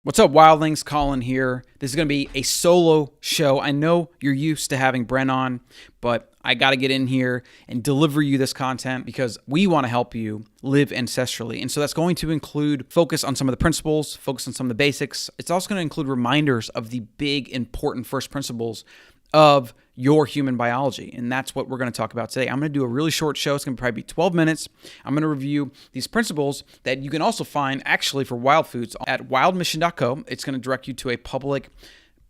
What's up, wildlings? Colin here. This is going to be a solo show. I know you're used to having Bren on, but I got to get in here and deliver you this content because we want to help you live ancestrally. And so that's going to include focus on some of the principles, focus on some of the basics. It's also going to include reminders of the big, important first principles of your human biology. And that's what we're going to talk about today. I'm going to do a really short show. It's going to probably be 12 minutes. I'm going to review these principles that you can also find actually for wild foods at wildmission.co. It's going to direct you to a public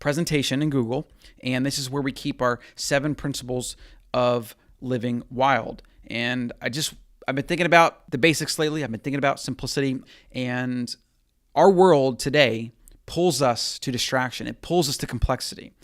presentation in Google. And this is where we keep our 7 principles of living wild. And I've been thinking about the basics lately. I've been thinking about simplicity. And our world today pulls us to distraction. It pulls us to complexity.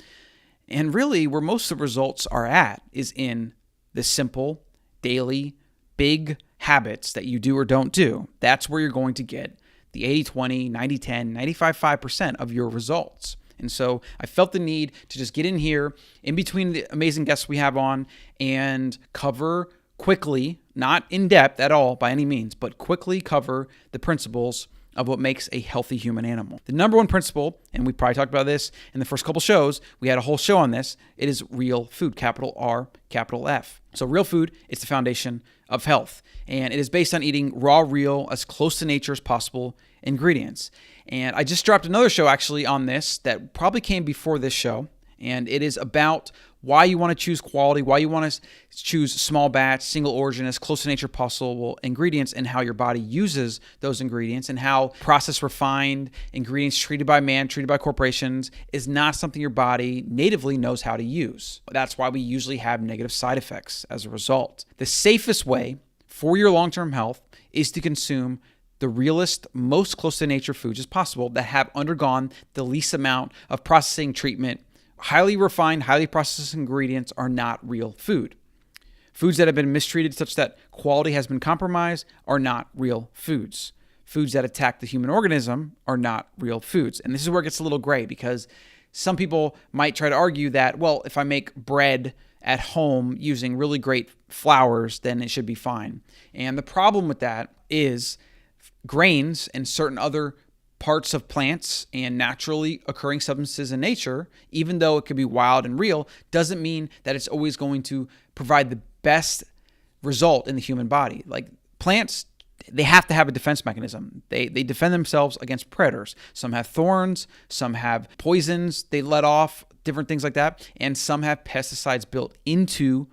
And really, where most of the results are at is in the simple, daily, big habits that you do or don't do. That's where you're going to get the 80-20, 90-10, 95-5% of your results. And so I felt the need to just get in here in between the amazing guests we have on and cover quickly, not in depth at all by any means, but quickly cover the principles of what makes a healthy human animal. The number one principle, and we probably talked about this in the first couple shows, we had a whole show on this, it is real food, capital R, capital F. So real food is the foundation of health, and it is based on eating raw, real, as close to nature as possible ingredients. And I just dropped another show actually on this that probably came before this show, and it is about why you want to choose quality, why you want to choose small batch, single origin, as close to nature possible ingredients, and how your body uses those ingredients, and how processed, refined ingredients treated by man, treated by corporations is not something your body natively knows how to use. That's why we usually have negative side effects as a result. The safest way for your long-term health is to consume the realest, most close to nature foods as possible that have undergone the least amount of processing treatment. Highly refined, highly processed ingredients are not real food. Foods that have been mistreated such that quality has been compromised are not real foods. Foods that attack the human organism are not real foods. And this is where it gets a little gray because some people might try to argue that, well, if I make bread at home using really great flours, then it should be fine. And the problem with that is grains and certain other parts of plants and naturally occurring substances in nature, even though it could be wild and real, doesn't mean that it's always going to provide the best result in the human body. Like plants, they have to have a defense mechanism. They defend themselves against predators. Some have thorns, some have poisons they let off, different things like that, and some have pesticides built into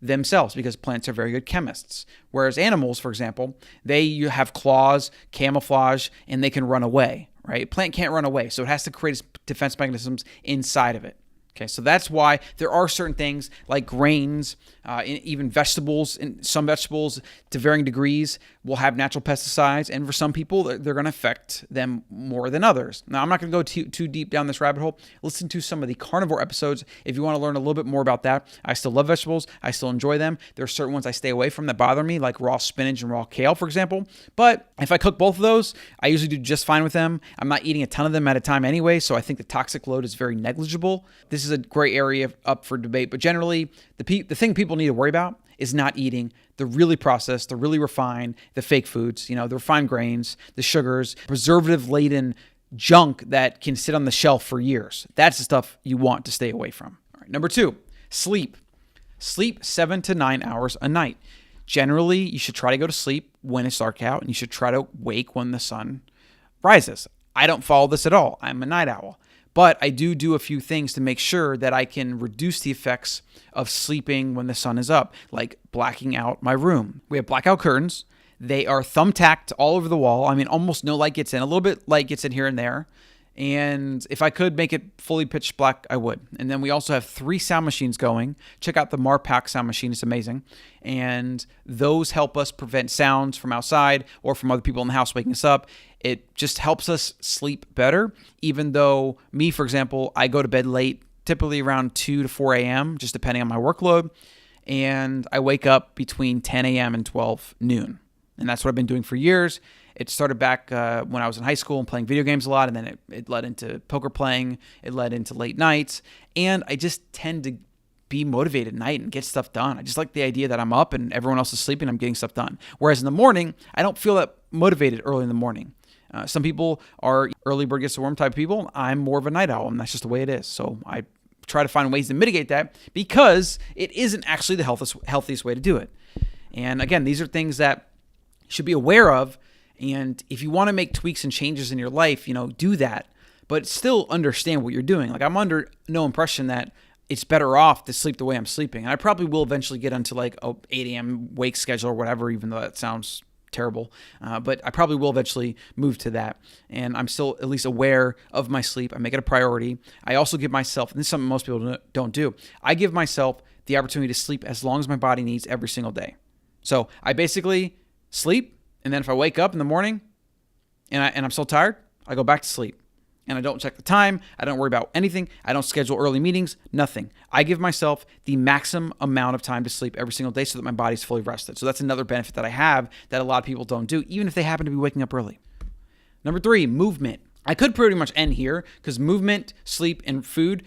themselves because plants are very good chemists. Whereas animals, for example, you have claws, camouflage, and they can run away, right? A plant can't run away, so it has to create its defense mechanisms inside of it. Okay, so that's why there are certain things like grains, even vegetables, and some vegetables to varying degrees will have natural pesticides, and for some people, they're going to affect them more than others. Now, I'm not going to go too deep down this rabbit hole. Listen to some of the carnivore episodes if you want to learn a little bit more about that. I still love vegetables. I still enjoy them. There are certain ones I stay away from that bother me, like raw spinach and raw kale, for example. But if I cook both of those, I usually do just fine with them. I'm not eating a ton of them at a time anyway, so I think the toxic load is very negligible. This is a gray area up for debate, but generally, the thing people need to worry about is not eating the really processed, the really refined, the fake foods, the refined grains, the sugars, preservative-laden junk that can sit on the shelf for years. That's the stuff you want to stay away from. All right, number 2, sleep. Sleep 7 to 9 hours a night. Generally, you should try to go to sleep when it's dark out, and you should try to wake when the sun rises. I don't follow this at all. I'm a night owl. But I do a few things to make sure that I can reduce the effects of sleeping when the sun is up, like blacking out my room. We have blackout curtains. They are thumbtacked all over the wall. I mean, almost no light gets in. A little bit light gets in here and there. And if I could make it fully pitch black, I would. And then we also have 3 sound machines going. Check out the Marpac sound machine. It's amazing. And those help us prevent sounds from outside or from other people in the house waking us up. It just helps us sleep better, even though me, for example, I go to bed late, typically around 2 to 4 a.m., just depending on my workload. And I wake up between 10 a.m. and 12 noon. And that's what I've been doing for years. It started back when I was in high school and playing video games a lot, and then it led into poker playing. It led into late nights, and I just tend to be motivated at night and get stuff done. I just like the idea that I'm up and everyone else is sleeping, I'm getting stuff done. Whereas in the morning, I don't feel that motivated early in the morning. Some people are early bird gets the worm type of people. I'm more of a night owl, and that's just the way it is. So I try to find ways to mitigate that because it isn't actually the healthiest way to do it. And again, these are things that you should be aware of. And if you want to make tweaks and changes in your life, do that, but still understand what you're doing. Like, I'm under no impression that it's better off to sleep the way I'm sleeping. And I probably will eventually get onto like a 8 a.m. wake schedule or whatever, even though that sounds terrible. But I probably will eventually move to that. And I'm still at least aware of my sleep. I make it a priority. I also give myself, and this is something most people don't do, I give myself the opportunity to sleep as long as my body needs every single day. So I basically sleep, and then if I wake up in the morning and I'm still tired, I go back to sleep. And I don't check the time. I don't worry about anything. I don't schedule early meetings, nothing. I give myself the maximum amount of time to sleep every single day so that my body's fully rested. So that's another benefit that I have that a lot of people don't do, even if they happen to be waking up early. Number 3, movement. I could pretty much end here because movement, sleep, and food,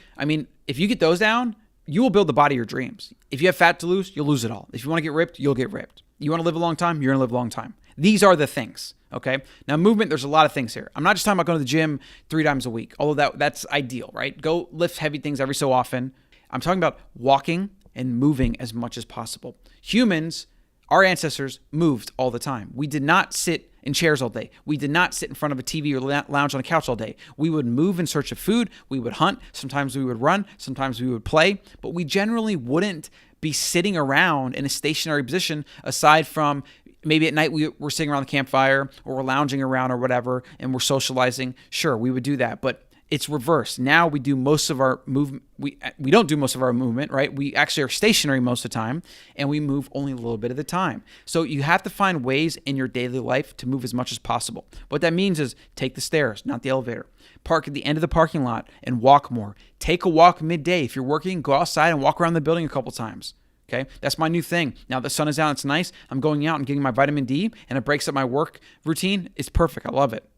if you get those down, you will build the body of your dreams. If you have fat to lose, you'll lose it all. If you want to get ripped, you'll get ripped. You want to live a long time, you're going to live a long time. These are the things, okay? Now, movement, there's a lot of things here. I'm not just talking about going to the gym 3 times a week, although that's ideal, right? Go lift heavy things every so often. I'm talking about walking and moving as much as possible. Humans, our ancestors, moved all the time. We did not sit in chairs all day. We did not sit in front of a TV or lounge on a couch all day. We would move in search of food. We would hunt. Sometimes we would run. Sometimes we would play. But we generally wouldn't be sitting around in a stationary position aside from maybe at night we're sitting around the campfire or we're lounging around or whatever and we're socializing. Sure, we would do that, but it's reversed. Now we do most of our movement. We don't do most of our movement, right? We actually are stationary most of the time and we move only a little bit at a time. So you have to find ways in your daily life to move as much as possible. What that means is take the stairs, not the elevator. Park at the end of the parking lot and walk more. Take a walk midday. If you're working, go outside and walk around the building a couple times. Okay, that's my new thing. Now the sun is out, it's nice. I'm going out and getting my vitamin D and it breaks up my work routine. It's perfect. I love it.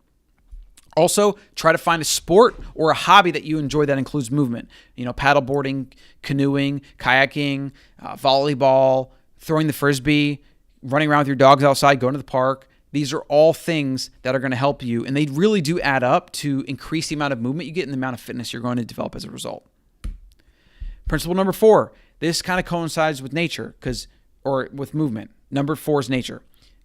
Also, try to find a sport or a hobby that you enjoy that includes movement. Paddleboarding, canoeing, kayaking, volleyball, throwing the frisbee, running around with your dogs outside, going to the park. These are all things that are going to help you, and they really do add up to increase the amount of movement you get and the amount of fitness you're going to develop as a result. Principle number 4. This kind of coincides with nature or with movement. Number 4 is nature.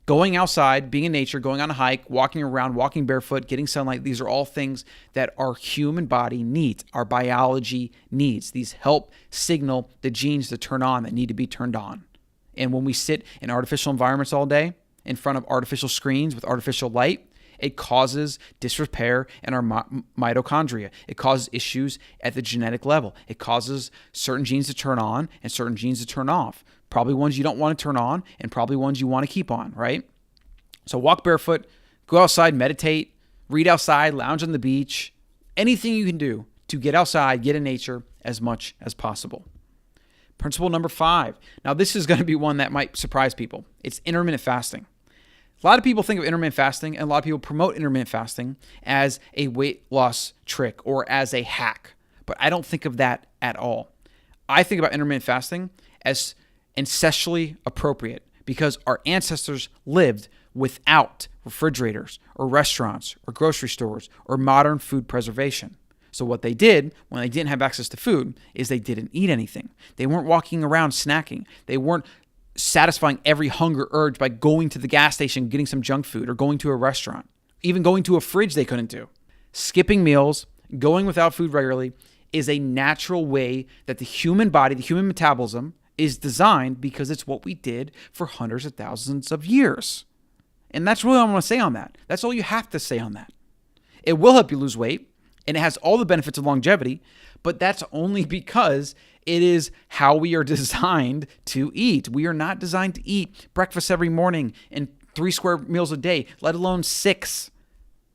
Going outside, being in nature, going on a hike, walking around, walking barefoot, getting sunlight. These are all things that our human body needs, our biology needs. These help signal the genes to turn on that need to be turned on. And when we sit in artificial environments all day, in front of artificial screens with artificial light, it causes disrepair in our mitochondria. It causes issues at the genetic level. It causes certain genes to turn on and certain genes to turn off. Probably ones you don't want to turn on and probably ones you want to keep on, right? So walk barefoot, go outside, meditate, read outside, lounge on the beach, anything you can do to get outside, get in nature as much as possible. Principle number 5. Now this is going to be one that might surprise people. It's intermittent fasting. A lot of people think of intermittent fasting and a lot of people promote intermittent fasting as a weight loss trick or as a hack, but I don't think of that at all. I think about intermittent fasting as ancestrally appropriate because our ancestors lived without refrigerators or restaurants or grocery stores or modern food preservation. So what they did when they didn't have access to food is they didn't eat anything. They weren't walking around snacking. They weren't satisfying every hunger urge by going to the gas station, getting some junk food, or going to a restaurant. Even going to a fridge they couldn't do. Skipping meals, going without food regularly is a natural way that the human body, the human metabolism is designed because it's what we did for hundreds of thousands of years. And that's really all I want to say on that. That's all you have to say on that. It will help you lose weight and it has all the benefits of longevity, but that's only because it is how we are designed to eat. We are not designed to eat breakfast every morning and 3 square meals a day, let alone 6,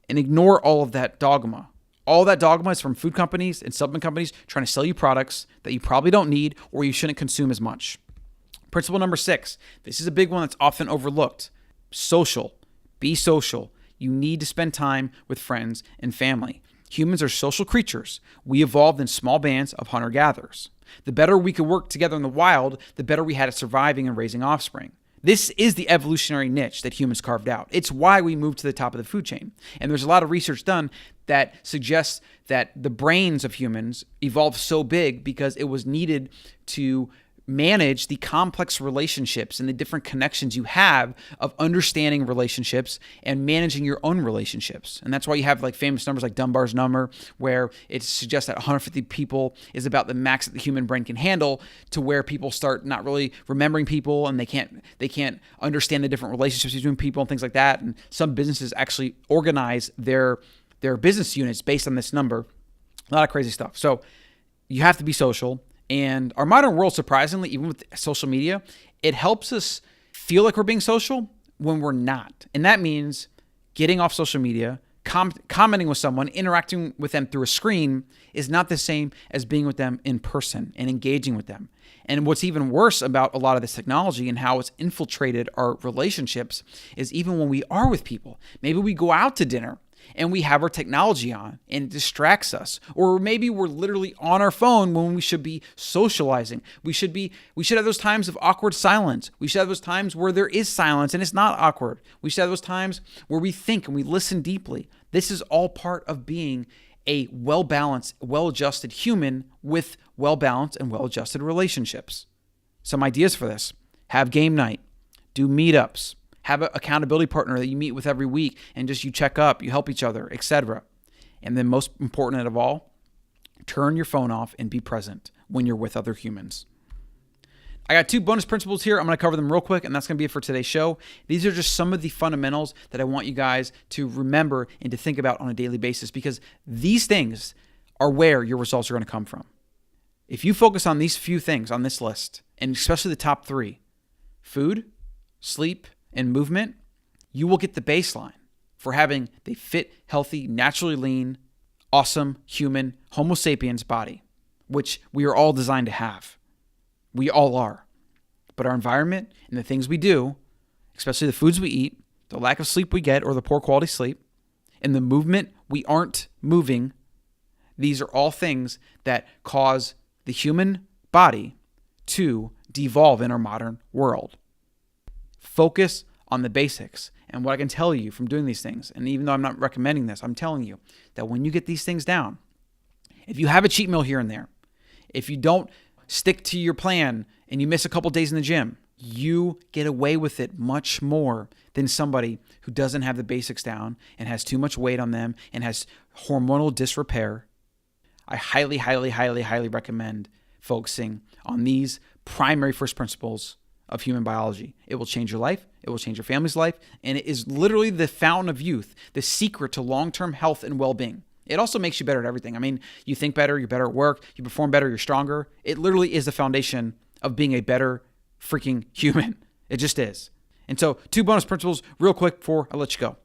and ignore all of that dogma. All that dogma is from food companies and supplement companies trying to sell you products that you probably don't need or you shouldn't consume as much. Principle number 6. This is a big one that's often overlooked. Social. Be social. You need to spend time with friends and family. Humans are social creatures. We evolved in small bands of hunter-gatherers. The better we could work together in the wild, the better we had at surviving and raising offspring. This is the evolutionary niche that humans carved out. It's why we moved to the top of the food chain. And there's a lot of research done that suggests that the brains of humans evolved so big because it was needed to manage the complex relationships and the different connections you have of understanding relationships and managing your own relationships. And that's why you have like famous numbers like Dunbar's number, where it suggests that 150 people is about the max that the human brain can handle, to where people start not really remembering people and they can't understand the different relationships between people and things like that. And some businesses actually organize their business units based on this number. A lot of crazy stuff. So you have to be social. And our modern world, surprisingly, even with social media, it helps us feel like we're being social when we're not. And that means getting off social media, commenting with someone, interacting with them through a screen is not the same as being with them in person and engaging with them. And what's even worse about a lot of this technology and how it's infiltrated our relationships is even when we are with people, maybe we go out to dinner and we have our technology on and it distracts us. Or maybe we're literally on our phone when we should be socializing. We should have those times of awkward silence. We should have those times where there is silence and it's not awkward. We should have those times where we think and we listen deeply. This is all part of being a well-balanced, well-adjusted human with well-balanced and well-adjusted relationships. Some ideas for this: have game night, do meetups, have an accountability partner that you meet with every week and just you check up, you help each other, etc. And then most important of all, turn your phone off and be present when you're with other humans. I got 2 bonus principles here. I'm going to cover them real quick, and that's going to be it for today's show. These are just some of the fundamentals that I want you guys to remember and to think about on a daily basis, because these things are where your results are going to come from. If you focus on these few things on this list, and especially the top 3, food, sleep, and movement, you will get the baseline for having the fit, healthy, naturally lean, awesome human Homo sapiens body, which we are all designed to have. We all are. But our environment and the things we do, especially the foods we eat, the lack of sleep we get or the poor quality sleep, and the movement we aren't moving, these are all things that cause the human body to devolve in our modern world. Focus on the basics. And what I can tell you from doing these things, and even though I'm not recommending this, I'm telling you that when you get these things down, if you have a cheat meal here and there, if you don't stick to your plan and you miss a couple days in the gym, you get away with it much more than somebody who doesn't have the basics down and has too much weight on them and has hormonal disrepair. I highly, highly, highly, highly recommend focusing on these primary first principles of human biology. It will change your life. It will change your family's life. And it is literally the fountain of youth, the secret to long-term health and well-being. It also makes you better at everything. I mean, you think better, you're better at work, you perform better, you're stronger. It literally is the foundation of being a better freaking human. It just is. And so 2 bonus principles real quick before I let you go.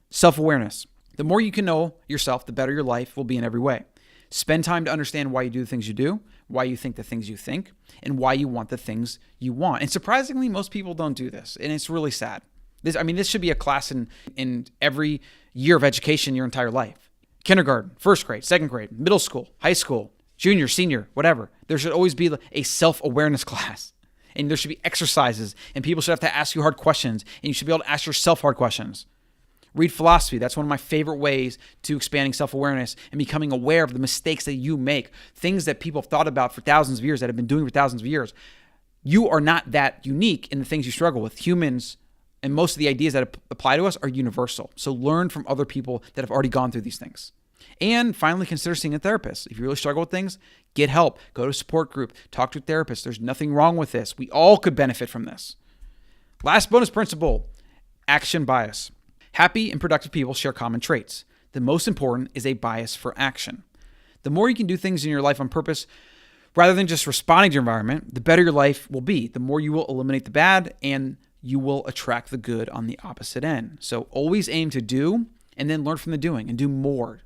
Self-awareness. The more you can know yourself, the better your life will be in every way. Spend time to understand why you do the things you do, why you think the things you think, and why you want the things you want. And surprisingly, most people don't do this, and it's really sad. This should be a class in every year of education your entire life. Kindergarten, first grade, second grade, middle school, high school, junior, senior, whatever. There should always be a self-awareness class, and there should be exercises, and people should have to ask you hard questions, and you should be able to ask yourself hard questions. Read philosophy. That's one of my favorite ways to expanding self-awareness and becoming aware of the mistakes that you make, things that people have thought about for thousands of years, that have been doing for thousands of years. You are not that unique in the things you struggle with. Humans and most of the ideas that apply to us are universal. So learn from other people that have already gone through these things. And finally, consider seeing a therapist. If you really struggle with things, get help. Go to a support group. Talk to a therapist. There's nothing wrong with this. We all could benefit from this. Last bonus principle, action bias. Happy and productive people share common traits. The most important is a bias for action. The more you can do things in your life on purpose, rather than just responding to your environment, the better your life will be. The more you will eliminate the bad, and you will attract the good on the opposite end. So always aim to do, and then learn from the doing, and do more.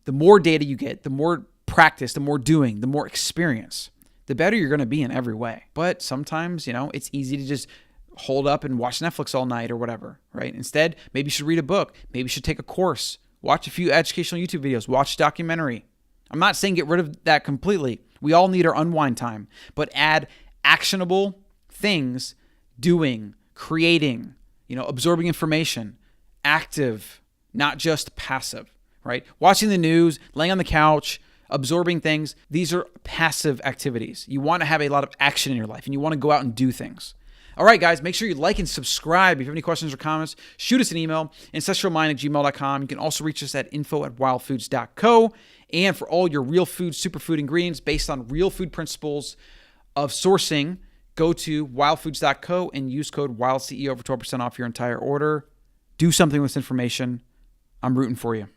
The more data you get, the more practice, the more doing, the more experience, the better you're going to be in every way. But sometimes, it's easy to just hold up and watch Netflix all night or whatever, right? Instead, maybe you should read a book. Maybe you should take a course, watch a few educational YouTube videos, watch a documentary. I'm not saying get rid of that completely. We all need our unwind time, but add actionable things, doing, creating, absorbing information, active, not just passive, right? Watching the news, laying on the couch, absorbing things. These are passive activities. You want to have a lot of action in your life and you want to go out and do things. All right, guys, make sure you like and subscribe. If you have any questions or comments, shoot us an email, ancestralmind@gmail.com. You can also reach us at info@wildfoods.co. And for all your real food, superfood ingredients based on real food principles of sourcing, go to wildfoods.co and use code WILDCEO for 12% off your entire order. Do something with this information. I'm rooting for you.